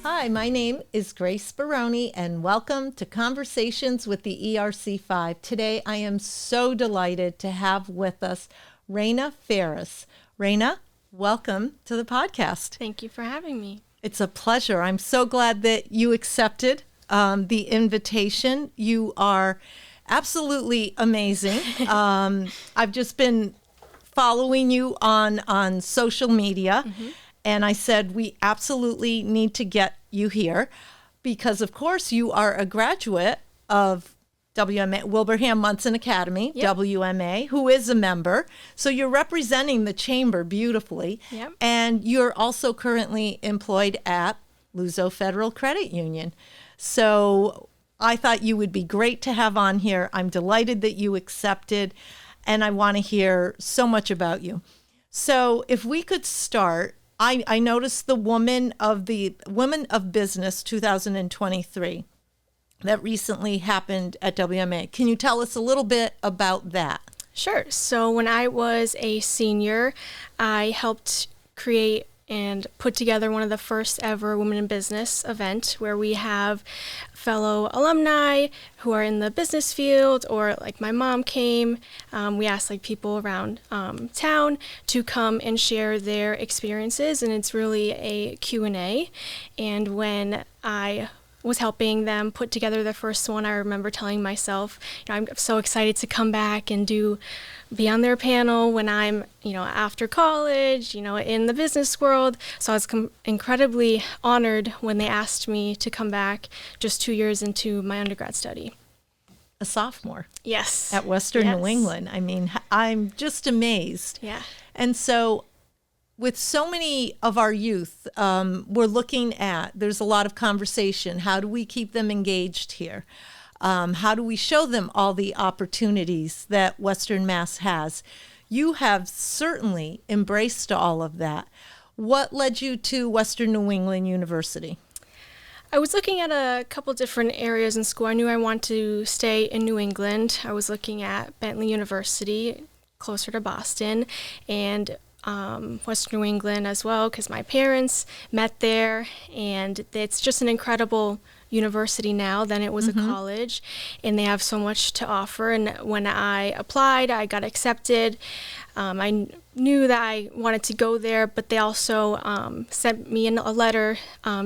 Hi, my name is Grace Baroni, and welcome to Conversations with the ERC5. Today, I am so delighted to have with us Rayna Ferris. Rayna, welcome to the podcast. Thank you for having me. It's a pleasure. I'm so glad that you accepted the invitation. You are absolutely amazing. I've just been following you on social media, and I said we absolutely need to get you here because, of course, you are a graduate of WMA, Wilbraham Monson Academy, WMA, who is a member. So you're representing the chamber beautifully. Yep. And you're also currently employed at Luso Federal Credit Union. So I thought you would be great to have on here. I'm delighted that you accepted, and I want to hear so much about you. So if we could start, I noticed the Women of Business 2023 that recently happened at WMA. Can you tell us a little bit about that? Sure. So when I was a senior, I helped create and put together one of the first ever Women in Business event where we have fellow alumni who are in the business field, or like my mom came. We asked people around town to come and share their experiences, and it's really a Q&A. And when I was helping them put together the first one, I remember telling myself, I'm so excited to come back and be on their panel when I'm, after college, in the business world. So I was incredibly honored when they asked me to come back just 2 years into my undergrad study. A sophomore. Yes. At Western New England. I mean, I'm just amazed. Yeah. And so with so many of our youth, we're looking at, there's a lot of conversation. How do we keep them engaged here? How do we show them all the opportunities that Western Mass has? You have certainly embraced all of that. What led you to Western New England University? I was looking at a couple different areas in school. I knew I wanted to stay in New England. I was looking at Bentley University, closer to Boston, and Western New England as well, because my parents met there, and it's just an incredible university now. Then it was a college, and they have so much to offer. And when I applied, I got accepted. I knew that I wanted to go there, but they also sent me a letter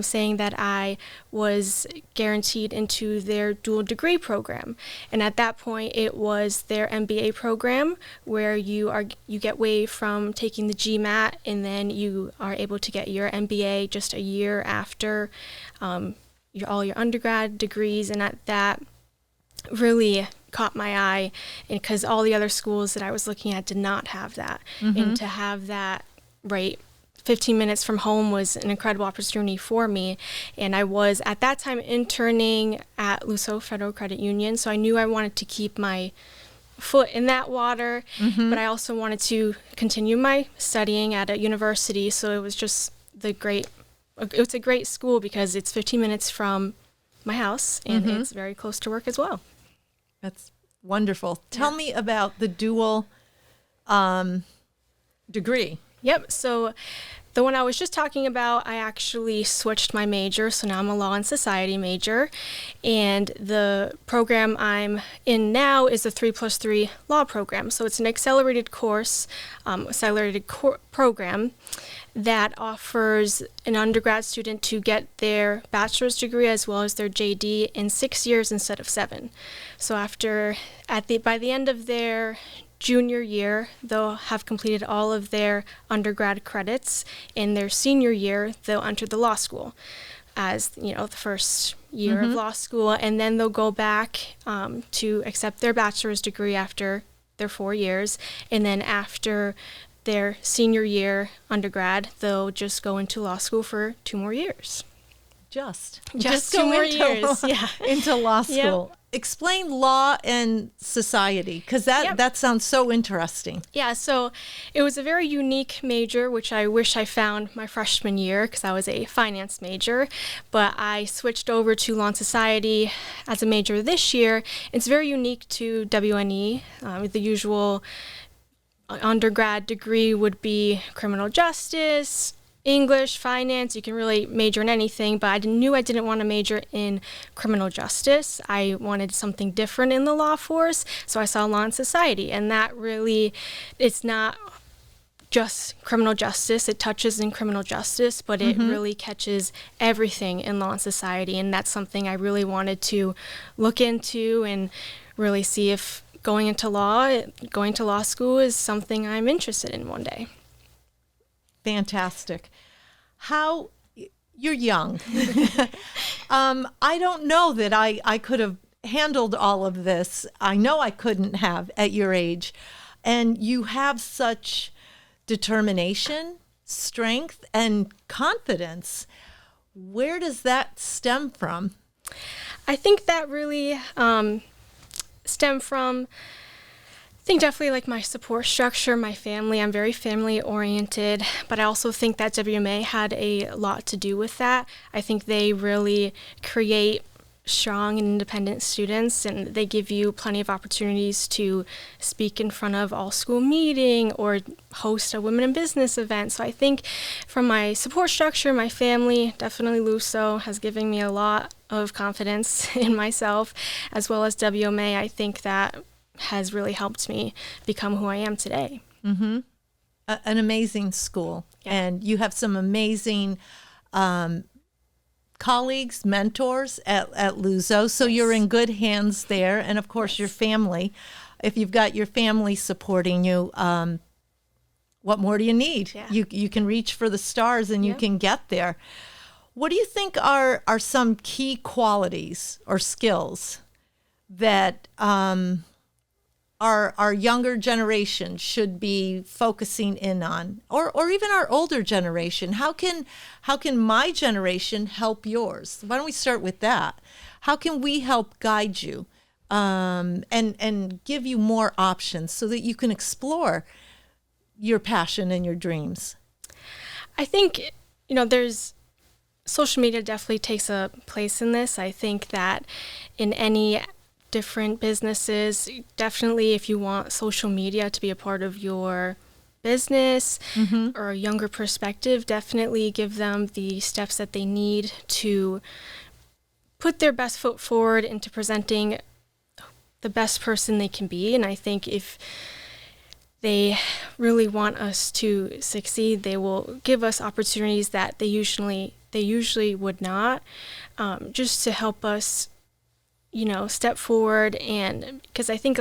saying that I was guaranteed into their dual degree program. And at that point, it was their MBA program where you get waived from taking the GMAT, and then you are able to get your MBA just a year after all your undergrad degrees. And that really caught my eye, because all the other schools that I was looking at did not have that. And to have that 15 minutes from home was an incredible opportunity for me. And I was at that time interning at Luso Federal Credit Union, so I knew I wanted to keep my foot in that water, but I also wanted to continue my studying at a university. So it was just it was a great school because it's 15 minutes from my house, and it's very close to work as well. That's wonderful. Tell me about the dual degree. Yep. So the one I was just talking about, I actually switched my major. So now I'm a law and society major. And the program I'm in now is the 3+3 law program. So it's an accelerated course, program that offers an undergrad student to get their bachelor's degree as well as their JD in 6 years instead of 7. So by the end of their junior year, they'll have completed all of their undergrad credits. In their senior year, they'll enter the law school as the first year of law school, and then they'll go back to accept their bachelor's degree after their 4 years, and then after their senior year undergrad, they'll just go into law school for 2 more years. Just 2 more years, into law school. Yep. Explain law and society, because that sounds so interesting. Yeah, so it was a very unique major, which I wish I found my freshman year, because I was a finance major, but I switched over to law and society as a major this year. It's very unique to WNE, the usual undergrad degree would be criminal justice, English, finance. You can really major in anything, but I knew I didn't want to major in criminal justice. I wanted something different in the law force, so I saw law and society, and that really, it's not just criminal justice. It touches in criminal justice, but it really catches everything in law and society, and that's something I really wanted to look into and really see if going to law school is something I'm interested in one day. Fantastic. You're young. I don't know that I could have handled all of this. I know I couldn't have at your age. And you have such determination, strength, and confidence. Where does that stem from? I think that really stemmed from, I think definitely like my support structure, my family. I'm very family oriented, but I also think that WMA had a lot to do with that. I think they really create strong and independent students, and they give you plenty of opportunities to speak in front of all school meeting or host a women in business event. So I think from my support structure, my family, definitely Luso has given me a lot of confidence in myself, as well as WMA. I think that has really helped me become who I am today. Mm-hmm. An amazing school. Yeah. And you have some amazing colleagues, mentors at Luso. So yes. You're in good hands there. And of course, yes. Your family. If you've got your family supporting you, what more do you need? Yeah. You can reach for the stars and you can get there. What do you think are some key qualities or skills that our younger generation should be focusing in on, or even our older generation? How can my generation help yours? Why don't we start with that? How can we help guide you and give you more options so that you can explore your passion and your dreams? I think, there's social media definitely takes a place in this. I think that in any different businesses, definitely if you want social media to be a part of your business or a younger perspective, definitely give them the steps that they need to put their best foot forward into presenting the best person they can be. And I think if they really want us to succeed, they will give us opportunities that they usually would not, just to help us step forward. And because I think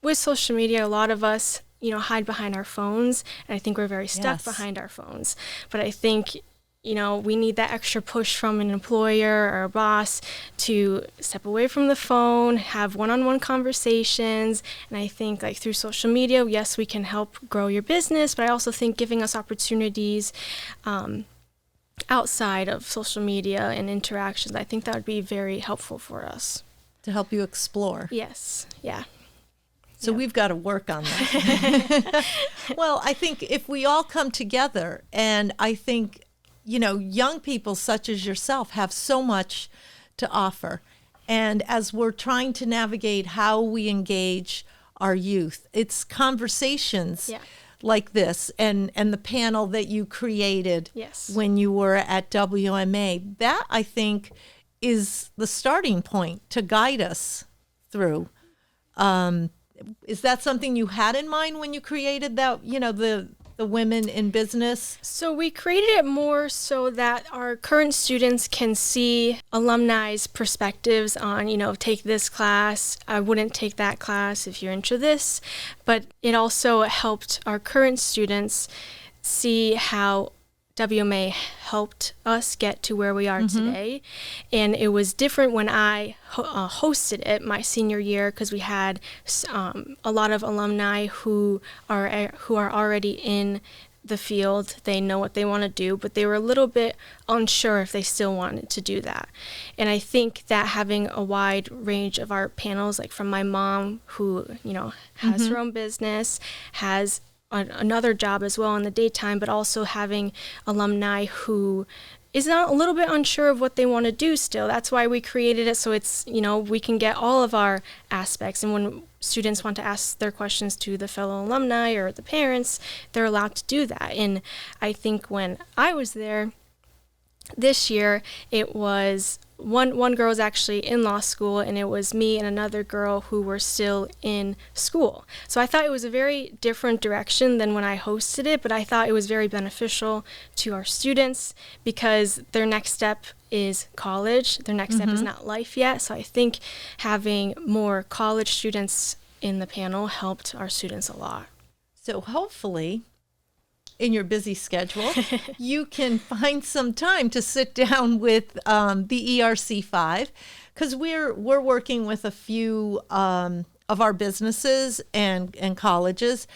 with social media, a lot of us, hide behind our phones, and I think we're very stuck behind our phones. But I think, we need that extra push from an employer or a boss to step away from the phone, have one-on-one conversations. And I think through social media, yes, we can help grow your business, but I also think giving us opportunities outside of social media and interactions, I think that would be very helpful for us. To help you explore. Yes. Yeah. So we've got to work on that. Well, I think if we all come together, and I think, young people such as yourself have so much to offer. And as we're trying to navigate how we engage our youth, it's conversations like this and the panel that you created when you were at WMA. That, I think, is the starting point to guide us through. Is that something you had in mind when you created that, the women in business? So we created it more so that our current students can see alumni's perspectives on, take this class. I wouldn't take that class if you're into this. But it also helped our current students see how WMA helped us get to where we are today. And it was different when I hosted it my senior year, because we had a lot of alumni who are already in the field. They know what they want to do, but they were a little bit unsure if they still wanted to do that. And I think that having a wide range of our panels, like from my mom, who has her own business, has another job as well in the daytime, but also having alumni who is not a little bit unsure of what they want to do still. That's why we created it, so it's, we can get all of our aspects. And when students want to ask their questions to the fellow alumni or the parents, they're allowed to do that. And I think when I was there this year, it was one girl was actually in law school, and it was me and another girl who were still in school. So I thought it was a very different direction than when I hosted it, but I thought it was very beneficial to our students because their next step is college. Their next step is not life yet. So I think having more college students in the panel helped our students a lot. So hopefully, in your busy schedule, you can find some time to sit down with the ERC5, because we're working with a few of our businesses and colleges.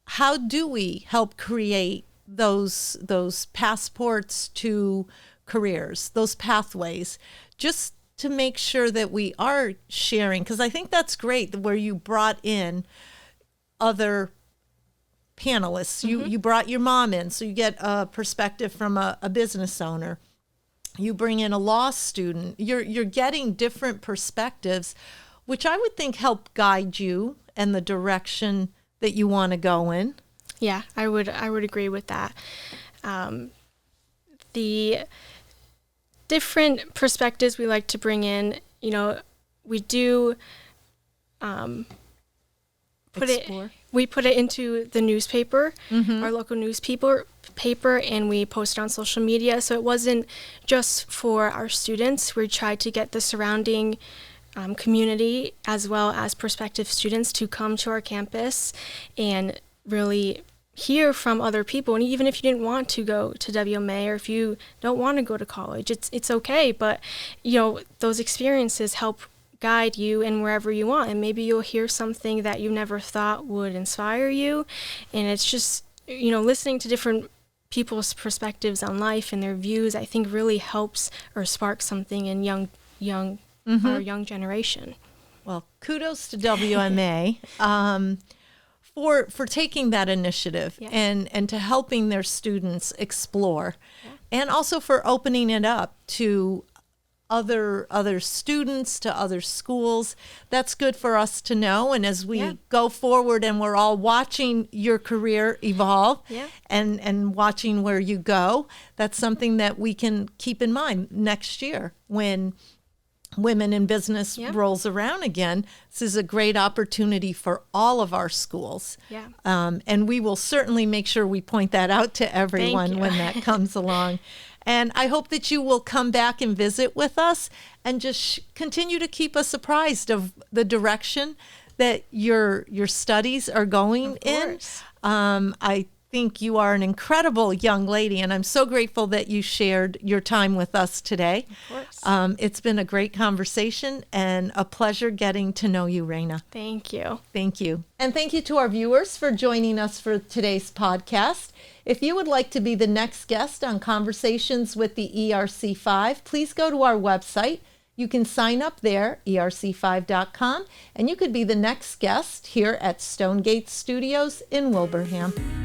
How do we help create those passports to careers, those pathways, just to make sure that we are sharing? Because I think that's great where you brought in other panelists. You brought your mom in, so you get a perspective from a business owner. You bring in a law student. You're getting different perspectives, which I would think help guide you and the direction that you want to go in. Yeah, I would agree with that. The different perspectives we like to bring in, we do we put it into the newspaper, our local newspaper, and we post it on social media. So it wasn't just for our students. We tried to get the surrounding community as well as prospective students to come to our campus and really hear from other people. And even if you didn't want to go to WMA, or if you don't want to go to college, it's okay. But those experiences help guide you in wherever you want, and maybe you'll hear something that you never thought would inspire you. And it's just listening to different people's perspectives on life and their views, I think really helps or sparks something in our young generation. Well, kudos to WMA for taking that initiative and to helping their students explore, and also for opening it up to other students, to other schools. That's good for us to know. And as we go forward and we're all watching your career evolve and watching where you go, that's something that we can keep in mind next year when Women in Business rolls around again. This is a great opportunity for all of our schools. And we will certainly make sure we point that out to everyone when that comes along. And I hope that you will come back and visit with us and just continue to keep us apprised of the direction that your studies are going in. I think you are an incredible young lady, and I'm so grateful that you shared your time with us today. Of course. It's been a great conversation and a pleasure getting to know you, Rayna. Thank you. Thank you. And thank you to our viewers for joining us for today's podcast. If you would like to be the next guest on Conversations with the ERC5, please go to our website. You can sign up there, erc5.com, and you could be the next guest here at Stonegate Studios in Wilbraham.